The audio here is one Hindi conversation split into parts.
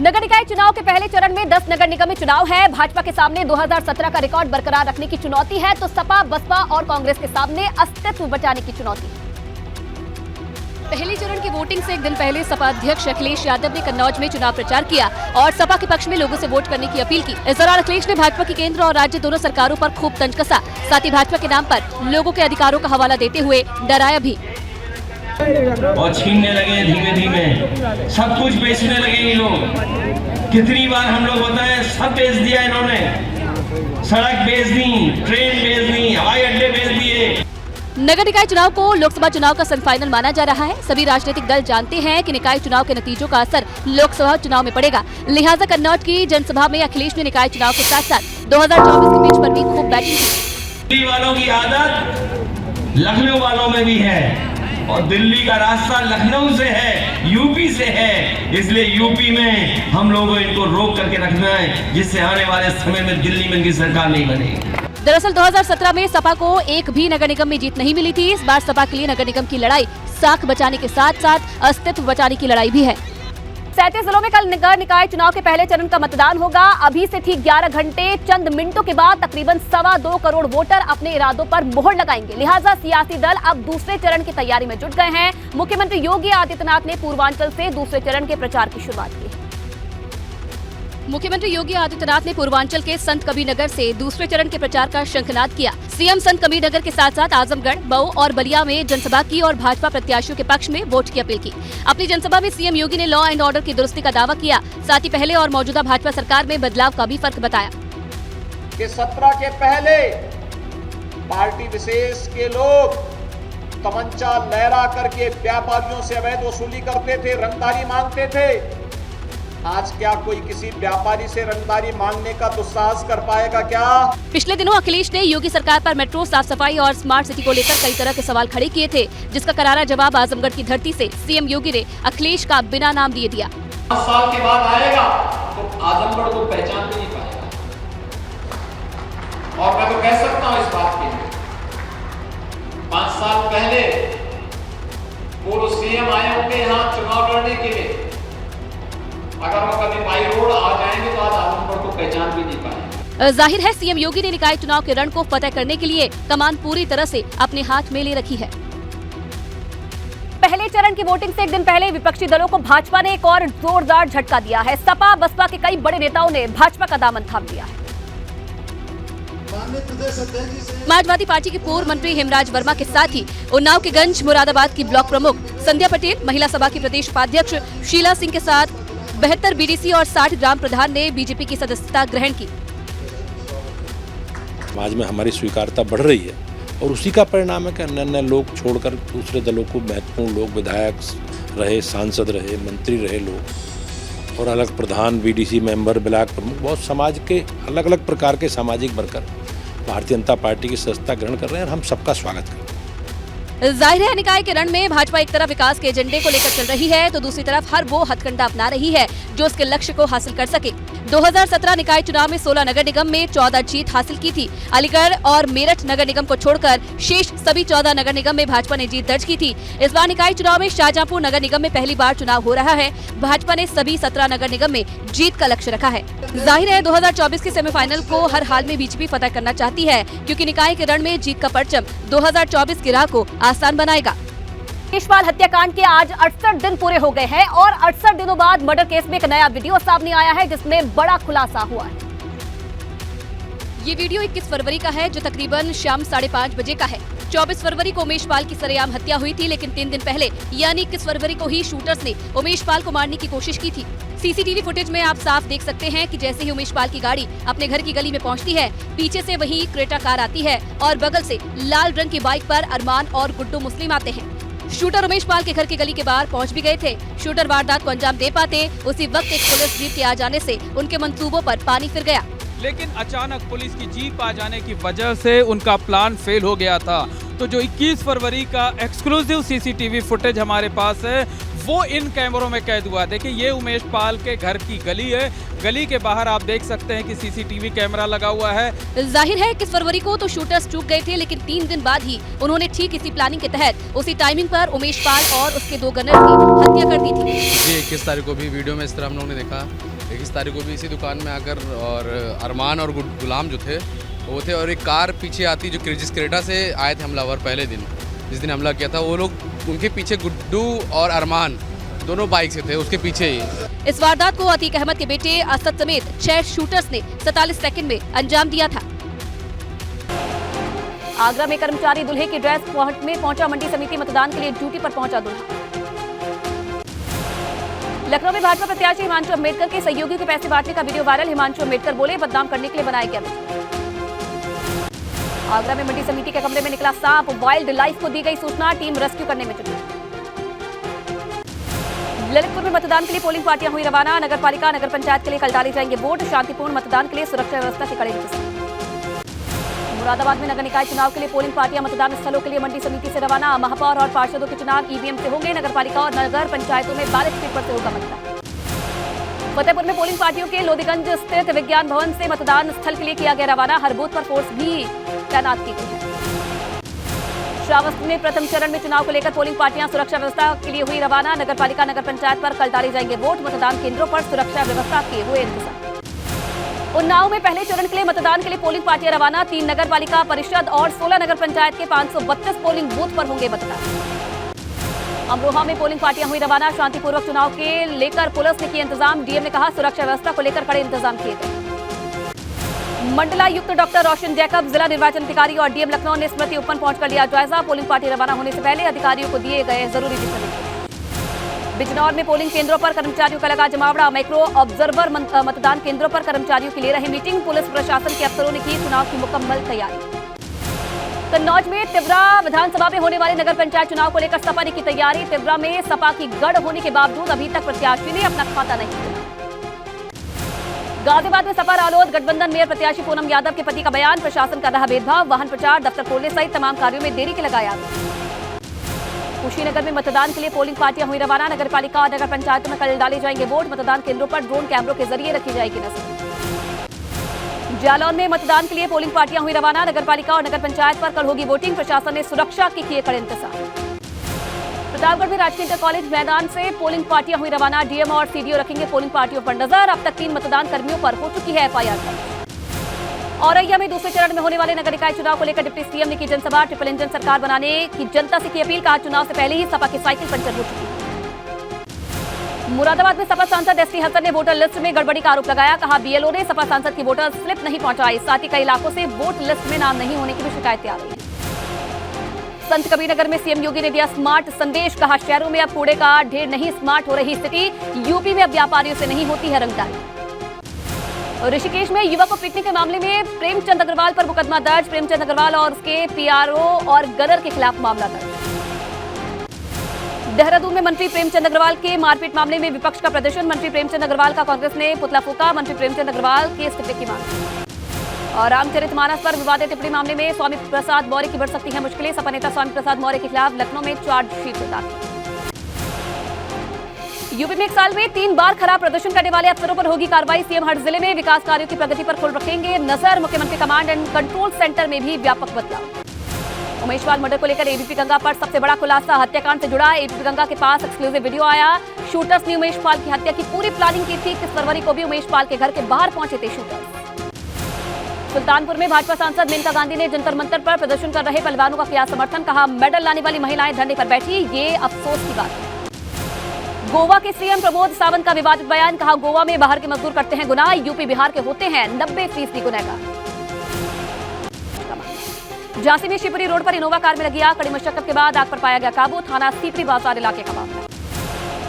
नगर निकाय चुनाव के पहले चरण में 10 नगर निगम में चुनाव है। भाजपा के सामने 2017 का रिकॉर्ड बरकरार रखने की चुनौती है, तो सपा, बसपा और कांग्रेस के सामने अस्तित्व बचाने की चुनौती। पहले चरण की वोटिंग से एक दिन पहले सपा अध्यक्ष अखिलेश यादव ने कन्नौज में चुनाव प्रचार किया और सपा के पक्ष में लोगों से वोट करने की अपील की। इस दौरान अखिलेश ने भाजपा की केंद्र और राज्य दोनों सरकारों पर खूब तंज कसा। साथ ही भाजपा के नाम पर लोगों के अधिकारों का हवाला देते हुए डराया भी। और छीनने लगे धीमे धीमे, सब कुछ बेचने लगे ये लोग। कितनी बार हम लोग बताएं, सब बेच दिया इन्होंने। सड़क बेच दी, ट्रेन बेच दी, हवाई अड्डे बेच दिए। नगर निकाय चुनाव को लोकसभा चुनाव का सेमीफाइनल माना जा रहा है। सभी राजनीतिक दल जानते हैं कि निकाय चुनाव के नतीजों का असर लोकसभा चुनाव में पड़ेगा। लिहाजा कन्नौज की जनसभा में अखिलेश ने निकाय चुनाव के साथ साथ 2024 के बीच पर भी खूब बैटिंग की। दिल्ली वालों की आदत लखनऊ वालों में भी है और दिल्ली का रास्ता लखनऊ से है, यूपी से है। इसलिए यूपी में हम लोगों को इनको रोक करके रखना है, जिससे आने वाले समय में दिल्ली में इनकी सरकार नहीं बनेगी। दरअसल 2017 में सपा को एक भी नगर निगम में जीत नहीं मिली थी। इस बार सपा के लिए नगर निगम की लड़ाई साख बचाने के साथ साथ अस्तित्व बचाने की लड़ाई भी है। 37 जिलों में कल नगर निकाय चुनाव के पहले चरण का मतदान होगा। अभी से ठीक 11 घंटे चंद मिनटों के बाद तकरीबन 2.25 करोड़ वोटर अपने इरादों पर मोहर लगाएंगे। लिहाजा सियासी दल अब दूसरे चरण की तैयारी में जुट गए हैं। मुख्यमंत्री योगी आदित्यनाथ ने पूर्वांचल से दूसरे चरण के प्रचार की शुरुआत की है। मुख्यमंत्री योगी आदित्यनाथ ने पूर्वांचल के संत कबीरनगर से दूसरे चरण के प्रचार का शंखनाद किया। सीएम संत कबीरनगर के साथ साथ आजमगढ़, मऊ और बलिया में जनसभा की और भाजपा प्रत्याशियों के पक्ष में वोट की अपील की। अपनी जनसभा में सीएम योगी ने लॉ एंड ऑर्डर की दुरुस्ती का दावा किया। साथ ही पहले और मौजूदा भाजपा सरकार में बदलाव का भी फर्क बताया। कि 17 के पहले पार्टी विशेष के लोग तमंचा लहरा करके व्यापारियों से अवैध वसूली करते थे, रंगदारी मांगते थे। आज क्या कोई किसी व्यापारी से रंगदारी मांगने का दुस्साहस कर पाएगा क्या? पिछले दिनों अखिलेश ने योगी सरकार पर मेट्रो, साफ सफाई और स्मार्ट सिटी को लेकर कई तरह के सवाल खड़े किए थे, जिसका करारा जवाब आजमगढ़ की धरती से सीएम योगी ने अखिलेश का बिना नाम लिए दिया। 5 साल के बाद आएगा तो आजमगढ़ को पहचान भी नहीं पाएगा। और मैं तो कह सकता हूं इस बात के लिए, 5 साल पहले पूर्व सीएम आए होंगे यहाँ चुनाव लड़ने के लिए। अगर वो कभी बाई रोड आ जाएंगे तो आज आजमगढ़ को पहचान भी नहीं पाएंगे। जाहिर है सीएम योगी ने निकाय चुनाव के रण को फतेह करने के लिए कमान पूरी तरह से अपने हाथ में ले रखी है। पहले चरण की वोटिंग से एक दिन पहले विपक्षी दलों को भाजपा ने एक और जोरदार झटका दिया है। सपा, बसपा के कई बड़े नेताओं ने भाजपा का दामन थाम लिया है। समाजवादी पार्टी के पूर्व मंत्री हेमराज वर्मा के साथ ही उन्नाव के गंज मुरादाबाद की ब्लॉक प्रमुख संध्या पटेल, महिला सभा की प्रदेश उपाध्यक्ष शीला सिंह के साथ 72 बीडीसी और 60 ग्राम प्रधान ने बीजेपी की सदस्यता ग्रहण की। समाज में हमारी स्वीकार्यता बढ़ रही है और उसी का परिणाम है कि अन्य लोग छोड़कर दूसरे दलों को महत्वपूर्ण लोग, विधायक रहे, सांसद रहे, मंत्री रहे लोग और अलग प्रधान, बीडीसी मेंबर, ब्लॉक प्रमुख, बहुत समाज के अलग अलग प्रकार के सामाजिक वर्कर भारतीय जनता पार्टी की सदस्यता ग्रहण कर रहे हैं और हम सबका स्वागत करते हैं। जाहिर है निकाय के रण में भाजपा एक तरफ विकास के एजेंडे को लेकर चल रही है, तो दूसरी तरफ हर वो हथकंडा अपना रही है जो उसके लक्ष्य को हासिल कर सके। 2017 निकाय चुनाव में 16 नगर निगम में 14 जीत हासिल की थी। अलीगढ़ और मेरठ नगर निगम को छोड़कर शेष सभी 14 नगर निगम में भाजपा ने जीत दर्ज की थी। इस बार निकाय चुनाव में शाहजहांपुर नगर निगम में पहली बार चुनाव हो रहा है। भाजपा ने सभी 17 नगर निगम में जीत का लक्ष्य रखा है। जाहिर है 2024 के सेमीफाइनल को हर हाल में बीजेपी फतह करना चाहती है, क्योंकि निकाय के रण में जीत का परचम 2024 की राह को आसान बनाएगा। केशवाल हत्याकांड के आज 68 दिन पूरे हो गए हैं और 68 दिनों बाद मर्डर केस में एक नया वीडियो सामने आया है, जिसमें बड़ा खुलासा हुआ है। ये वीडियो 21 फरवरी का है, जो तकरीबन शाम 5:30 बजे का है। 24 फरवरी को उमेश पाल की सरेआम हत्या हुई थी, लेकिन 3 दिन पहले यानी 21 फरवरी को ही शूटर्स ने उमेश पाल को मारने की कोशिश की थी। सीसीटीवी फुटेज में आप साफ देख सकते हैं कि जैसे ही उमेश पाल की गाड़ी अपने घर की गली में पहुंचती है, पीछे से वही क्रेटा कार आती है और बगल से लाल रंग की बाइक पर अरमान और गुड्डू मुस्लिम आते हैं। शूटर उमेश पाल के घर की गली के बाहर पहुंच भी गए थे। शूटर वारदात को अंजाम दे पाते, उसी वक्त एक पुलिस जीप के आ जाने से उनके मंसूबों पर पानी फिर गया। लेकिन अचानक पुलिस की जीप आ जाने की वजह से उनका प्लान फेल हो गया था। तो जो 21 फरवरी का एक्सक्लूसिव सीसीटीवी फुटेज हमारे पास है, वो इन कैमरों में कैद हुआ। देखिए ये उमेश पाल के घर की गली है, गली के बाहर आप देख सकते हैं कि सीसीटीवी कैमरा लगा हुआ है। जाहिर है 21 फरवरी को तो शूटर्स चूक गए थे, लेकिन 3 दिन बाद ही उन्होंने ठीक इसी प्लानिंग के तहत उसी टाइमिंग पर उमेश पाल और उसके 2 गनर की हत्या कर दी थी। ये 21 तारीख को भी वीडियो में इस तरह हम लोगों ने देखा, 21 तारीख को भी इसी दुकान में आकर और अरमान और गुलाम जो थे वो थे, और एक कार पीछे आती जो जिस क्रेटा से आए थे हमलावर पहले दिन, जिस दिन हमला किया था, वो लोग उनके पीछे गुड्डू और अरमान दोनों बाइक से थे, उसके पीछे ही। इस वारदात को अतीक अहमद के बेटे असद समेत 6 शूटर्स ने 47 सेकंड में अंजाम दिया था। आगरा में कर्मचारी दूल्हे की ड्रेस में पहुंचा मंडी समिति मतदान के लिए ड्यूटी पर पहुंचा दूल्हा। लखनऊ में भाजपा प्रत्याशी हिमांशु अम्बेडकर के सहयोगियों के पैसे बांटने का वीडियो वायरल। हिमांशु अम्बेडकर बोले, बदनाम करने के लिए बनाया गया वीडियो। आगरा में मंडी समिति के कमरे में निकला सांप, वाइल्ड लाइफ को दी गई सूचना, टीम रेस्क्यू करने में जुटी। ललितपुर में मतदान के लिए पोलिंग पार्टियां हुई रवाना। नगर पालिका नगर पंचायत के लिए कल डाले जाएंगे वोट। शांतिपूर्ण मतदान के लिए सुरक्षा व्यवस्था के कड़े इंतजाम। मुरादाबाद में नगर निकाय चुनाव के लिए पोलिंग पार्टियां मतदान स्थलों के लिए मंडी समिति से रवाना। महापौर और पार्षदों के चुनाव ईवीएम से होंगे। नगर पालिका और नगर पंचायतों में बैलेट पेपर से होगा मतदान। फतेहपुर में पोलिंग पार्टियों के लोदीगंज स्थित विज्ञान भवन से मतदान स्थल के लिए किया गया रवाना। हर बूथ पर फोर्स भी तैनात की गई है। श्रावस्ती में प्रथम चरण में चुनाव को लेकर पोलिंग पार्टियां सुरक्षा व्यवस्था के लिए हुई रवाना। नगर पालिका नगर पंचायत पर कल डाले जाएंगे वोट। मतदान केंद्रों पर सुरक्षा व्यवस्था के हुए इंतजाम। उन्नाव में पहले चरण के लिए मतदान के लिए पोलिंग पार्टियां रवाना। 3 नगर पालिका परिषद और 16 नगर पंचायत के 532 पोलिंग बूथ पर होंगे मतदान। अमरोहा में पोलिंग पार्टियां हुई रवाना। शांतिपूर्वक चुनाव के लेकर पुलिस ने किए इंतजाम। डीएम ने कहा, सुरक्षा व्यवस्था को लेकर कड़े इंतजाम किए गए। मंडलायुक्त डॉक्टर रोशन जैकब, जिला निर्वाचन अधिकारी और डीएम लखनऊ ने स्मृति उपवन पहुंचकर लिया जायजा। पोलिंग पार्टी रवाना होने से पहले अधिकारियों को दिए गए जरूरी दिशा निर्देश। बिजनौर में पोलिंग केंद्रों पर कर्मचारियों का लगा जमावड़ा। माइक्रो ऑब्जर्वर मतदान केंद्रों पर कर्मचारियों की ले रहे मीटिंग। पुलिस प्रशासन के अफसरों ने की चुनाव की मुकम्मल तैयारी। कन्नौज में तिवरा विधानसभा में होने वाले नगर पंचायत चुनाव को लेकर सपा ने की तैयारी। तिवरा में सपा की गढ़ होने के बावजूद अभी तक प्रत्याशी ने अपना खाता नहीं खोला। गाजियाबाद में सपा रालोद गठबंधन मेयर प्रत्याशी पूनम यादव के पति का बयान, प्रशासन कर रहा भेदभाव। वाहन प्रचार, दफ्तर खोलने सहित तमाम कार्यों में देरी के लगाया। कुशीनगर में मतदान के लिए पोलिंग पार्टियां हुई रवाना। नगर पालिका और नगर पंचायतों में कल डाले जाएंगे वोट। मतदान केंद्रों पर ड्रोन कैमरों के जरिए रखी जाएगी नजर। जालौन में मतदान के लिए पोलिंग पार्टियां हुई रवाना। नगर पालिका और नगर पंचायत पर कल होगी वोटिंग। प्रशासन ने सुरक्षा के किए कड़े इंतजाम। प्रतापगढ़ में राजकीय इंटर कॉलेज मैदान से पोलिंग पार्टियां हुई रवाना। डीएम और सीडीओ रखेंगे पोलिंग पार्टियों पर नजर। अब तक 3 मतदान कर्मियों पर हो चुकी है एफआईआर दर्ज। औरैया में दूसरे चरण में होने वाले नगर निकाय चुनाव को लेकर डिप्टी सीएम ने की जनसभा। ट्रिपल इंजन सरकार बनाने की जनता से की अपील। कहा, चुनाव से पहले ही सपा की साइकिल पंचर हो चुकी है। मुरादाबाद में सपा सांसद एसटी हसन ने वोटर लिस्ट में गड़बड़ी का आरोप लगाया। कहा, बीएलओ ने सपा सांसद की वोटर स्लिप नहीं पहुंचाई। साथ ही कई इलाकों से वोट लिस्ट में नाम नहीं होने की भी शिकायतें आ रही हैं। संत कबीरनगर में सीएम योगी ने दिया स्मार्ट संदेश। कहा, शहरों में अब कूड़े का ढेर नहीं, स्मार्ट हो रही स्थिति। यूपी में अब व्यापारियों से नहीं होती है रंगदारी। और ऋषिकेश में युवक को पीटने के मामले में प्रेमचंद अग्रवाल पर मुकदमा दर्ज। प्रेमचंद अग्रवाल और उसके पीआरओ और गनर के खिलाफ मामला दर्ज। देहरादून में मंत्री प्रेमचंद अग्रवाल के मारपीट मामले में विपक्ष का प्रदर्शन। मंत्री प्रेमचंद अग्रवाल का कांग्रेस ने पुतला फूंका। मंत्री प्रेमचंद अग्रवाल के इस्तीफे की मांग। और रामचरितमानस पर विवादित टिप्पणी मामले में स्वामी प्रसाद मौर्य की बढ़ सकती है मुश्किलें। सपा नेता स्वामी प्रसाद मौर्य के खिलाफ लखनऊ में चार्जशीट दाखिल। यूपी में 1 साल में 3 बार खराब प्रदर्शन करने वाले अफसरों पर होगी कार्रवाई। सीएम हर जिले में विकास कार्यों की प्रगति पर खुल रखेंगे नजर। मुख्यमंत्री कमांड एंड कंट्रोल सेंटर में भी व्यापक बदलाव। उमेश पाल मर्डर को लेकर एबीपी गंगा पर सबसे बड़ा खुलासा। हत्याकांड से जुड़ा एबीपी गंगा के पास एक्सक्लूसिव वीडियो आया। शूटर्स ने उमेश पाल की हत्या की पूरी प्लानिंग की थी। 21 फरवरी को भी उमेश पाल के घर के बाहर पहुंचे थे शूटर्स। सुल्तानपुर में भाजपा सांसद मेनका गांधी ने जंतर मंतर पर प्रदर्शन कर रहे पहलवानों का किया समर्थन। कहा, मेडल लाने वाली महिलाएं धरने पर बैठी, ये अफसोस की बात है। गोवा के सीएम प्रमोद सावंत का विवादित बयान। कहा, गोवा में बाहर के मजदूर करते हैं गुनाह, यूपी बिहार के होते हैं 90% गुनहगार। झांसी में शिवपुरी रोड पर इनोवा कार में लगी आग। कड़ी मशक्कत के बाद आग पर पाया गया काबू। थाना सीपरी बाजार इलाके का मामला।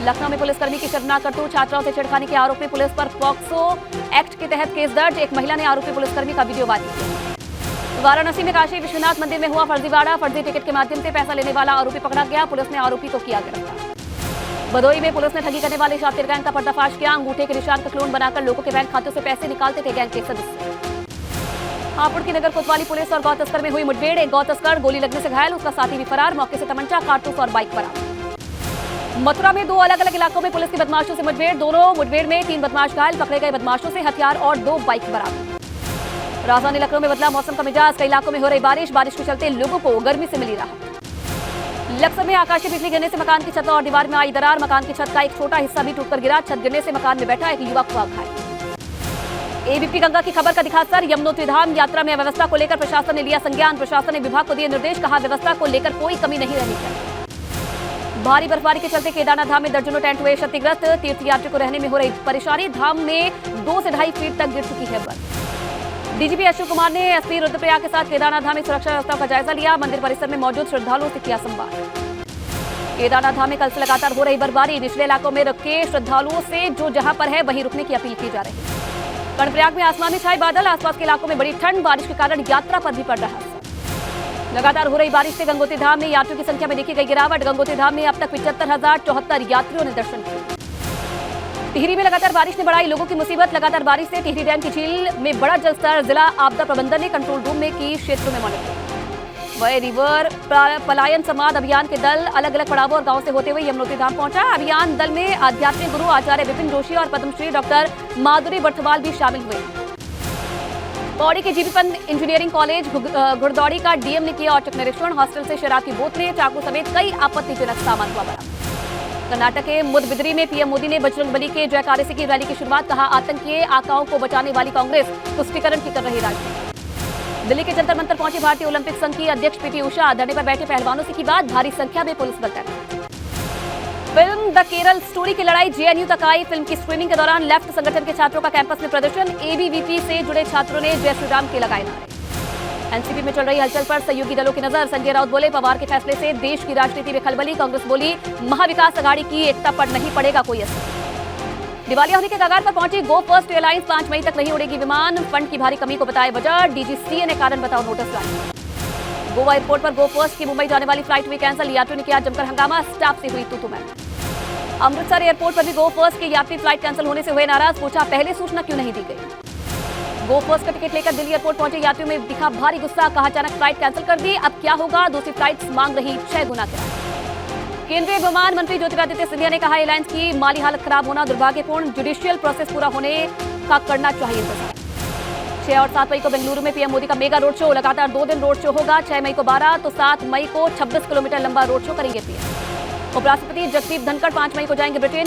लखनऊ में पुलिसकर्मी की शर्मनाक करतूत। छात्राओं से छेड़खानी के आरोप में पुलिस पर पॉक्सो एक्ट के तहत केस दर्ज। एक महिला ने आरोपी पुलिसकर्मी का वीडियो वायरल किया। वाराणसी में काशी विश्वनाथ मंदिर में हुआ फर्जीवाड़ा। फर्जी टिकट के माध्यम से पैसा लेने वाला आरोपी पकड़ा गया। पुलिस ने आरोपी को किया गिरफ्तार। भदोई में पुलिस ने ठगी करने वाले शातिर गैंग का पर्दाफाश किया। अंगूठे के निशान का क्लोन बनाकर लोगों के बैंक खातों से पैसे निकालते थे गैंग के सदस्य। हापुड़ की नगर कोतवाली पुलिस और गौ तस्कर में हुई मुठभेड़। एक गौ तस्कर गोली लगने से घायल, उसका साथी भी फरार। मौके से तमंचा, कारतूस और बाइक बरामद। मथुरा में 2 अलग-अलग इलाकों में पुलिस की बदमाशों से मुठभेड़, दोनों मुठभेड़ में 3 बदमाश घायल, पकड़े गए बदमाशों से हथियार और 2 बाइक बरामद। राजधानी लखनऊ में बदला मौसम का मिजाज, कई इलाकों में हो रही बारिश के चलते लोगों को गर्मी से मिली राहत। लक्सर में आकाशीय बिजली गिरने से मकान की छत और दीवार में आई दरार, मकान की छत का एक छोटा हिस्सा भी टूटकर गिरा, छत गिरने से मकान में बैठा एक युवक हुआ घायल। एबीपी गंगा की खबर का दिखा असर, यमुनोत्री धाम यात्रा में व्यवस्था को लेकर प्रशासन ने लिया संज्ञान, प्रशासन ने विभाग को दिए निर्देश, कहा व्यवस्था को लेकर कोई कमी नहीं रहनी चाहिए। भारी बर्फबारी के चलते केदारनाथ धाम में दर्जनों टेंट हुए क्षतिग्रस्त, तीर्थयात्री को रहने में हो रही परेशानी, धाम में 2 से 2.5 फीट तक गिर चुकी है बर्फ। डीजीपी अशोक कुमार ने एसपी रुद्रप्रयाग के साथ केदारनाथ धाम में सुरक्षा व्यवस्था का जायजा लिया, मंदिर परिसर में मौजूद श्रद्धालुओं से किया संवाद। केदारनाथ धाम में कल से लगातार हो रही बर्फबारी, निचले इलाकों में रुके श्रद्धालुओं से जो जहां पर है वहीं रुकने की अपील की जा रही है। कर्णप्रयाग में आसमान में छाए बादल, आसपास के इलाकों में बड़ी ठंड, बारिश के कारण यात्रा पर भी पड़ रहा है। लगातार हो रही बारिश से गंगोत्री धाम में यात्रियों की संख्या में देखी गई गिरावट, गंगोत्री धाम में अब तक 75,074 यात्रियों ने दर्शन किए। टिहरी में लगातार बारिश ने बढ़ाई लोगों की मुसीबत, लगातार बारिश से टिहरी डैम की झील में बड़ा जलस्तर, जिला आपदा प्रबंधन ने कंट्रोल रूम में की क्षेत्रों में मॉनिटरिंग। वह रिवर पलायन संवाद अभियान के दल अलग अलग पड़ावों और गांव से होते हुए यमुनोत्री धाम पहुंचा। अभियान दल में आध्यात्मिक गुरु आचार्य विपिन जोशी और पद्मश्री डॉक्टर माधुरी बर्थवाल भी शामिल हुए। पौड़ी के जीबी पंत इंजीनियरिंग कॉलेज घुड़दौड़ी का डीएम ने किया औचक निरीक्षण, हॉस्टल से शराब की बोतलें, चाकू समेत कई आपत्तिजनक सामान हुआ बरामद। कर्नाटक के मुदबिद्री में पीएम मोदी ने बजरंगबली के जयकारे से की रैली की शुरुआत, कहा आतंकी आकाओं को बचाने वाली कांग्रेस तुष्टीकरण की कर रही राजनीति। दिल्ली के जंतर मंतर पहुंचे भारतीय ओलंपिक संघ की अध्यक्ष पीटी उषा, धरने पर बैठे पहलवानों से की बात, भारी संख्या में पुलिस बल तैनात। फिल्म द केरल स्टोरी की लड़ाई जेएनयू तक आई, फिल्म की स्क्रीनिंग के दौरान लेफ्ट संगठन के छात्रों का कैंपस में प्रदर्शन, एबीवीपी से जुड़े छात्रों ने जय श्री राम के लगाए नारे। एनसीपी में चल रही हलचल पर सहयोगी दलों की नजर, संजय राउत बोले पवार के फैसले से देश की राजनीति में खलबली, कांग्रेस बोली महाविकास अघाड़ी की एकता पर नहीं पड़ेगा कोई असर। दिवालिया होने के कगार पर पहुंची गो फर्स्ट एयरलाइंस, 5 मई तक नहीं उड़ेगी विमान, फंड की भारी कमी को बताए वजह, डीजीसीए ने कारण बताओ नोटिस जारी। गोवा एयरपोर्ट पर गो फर्स्ट की मुंबई जाने वाली फ्लाइट हुई कैंसिल, यात्रियों ने किया जमकर हंगामा, स्टाफ से हुई तू-तू-मैं। अमृतसर एयरपोर्ट पर भी गो फर्स्ट के यात्री फ्लाइट कैंसिल होने से हुए नाराज, पूछा पहले सूचना क्यों नहीं दी गई। गो फर्स्ट का टिकट लेकर दिल्ली एयरपोर्ट पहुंचे यात्रियों में दिखा भारी गुस्सा, कहा अचानक फ्लाइट कैंसिल कर दी, अब क्या होगा, दूसरी फ्लाइट मांग रही 6 गुना किराया। केंद्रीय विमान मंत्री ज्योतिरादित्य सिंधिया ने कहा एयरलाइंस की माली हालत खराब होना दुर्भाग्यपूर्ण, जुडिशियल प्रोसेस पूरा होने का करना चाहिए इंतजार। 6 और 7 मई को बेंगलुरु में पीएम मोदी का मेगा रोड शो, लगातार 2 दिन रोड शो होगा, 6 मई को 12 तो 7 मई को 26 किलोमीटर लंबा रोड शो करेंगे पीएम। उपराष्ट्रपति जगदीप धनखड़ 5 मई को जाएंगे ब्रिटेन,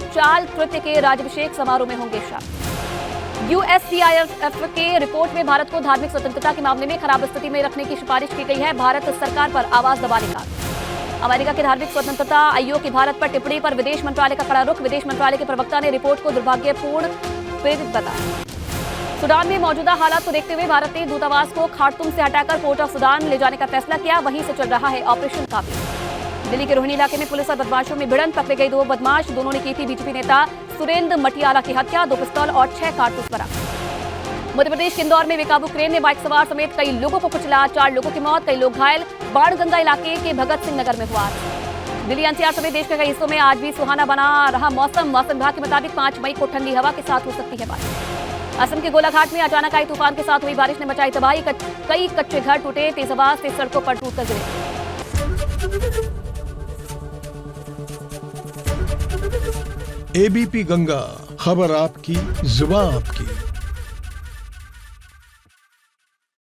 चाल तृतीय के राज्याभिषेक समारोह में होंगे शामिल। यूएससीआईएफ के रिपोर्ट में भारत को धार्मिक स्वतंत्रता के मामले में खराब स्थिति में रखने की सिफारिश की गई है, भारत सरकार पर आवाज दबाने का। अमेरिका की धार्मिक स्वतंत्रता आयोग की भारत पर टिप्पणी पर विदेश मंत्रालय का कड़ा रुख, विदेश मंत्रालय के प्रवक्ता ने रिपोर्ट को दुर्भाग्यपूर्ण प्रेरित बताया। सूडान में मौजूदा हालात को देखते हुए भारत ने दूतावास को खार्तूम से हटाकर पोर्ट ऑफ सूडान ले जाने का फैसला किया, वहीं से चल रहा है ऑपरेशन काबिल। दिल्ली के रोहिणी इलाके में पुलिस और बदमाशों में भिड़ंत, पकड़े गए 2 बदमाश, दोनों ने की थी बीजेपी नेता सुरेंद्र मटियाला की हत्या, 2 पिस्तौल और 6 कारतूस बरामद। मध्य प्रदेश के इंदौर में बेकाबू क्रेन ने बाइक सवार समेत कई लोगों को कुचला, 4 लोगों की मौत, कई लोग घायल, बाणगंगा इलाके के भगत सिंह नगर में हुआ। दिल्ली एनसीआर समेत देश के कई हिस्सों में आज भी सुहाना बना रहा मौसम, मौसम विभाग के मुताबिक 5 मई को ठंडी हवा के साथ हो सकती है बारिश। असम के गोलाघाट में अचानक आई तूफान के साथ हुई बारिश ने मचाई तबाही, कई कच्चे घर टूटे, तेज हवा से सड़कों पर टूटकर गिरे। एबीपी गंगा, खबर आपकी, जुबान आपकी।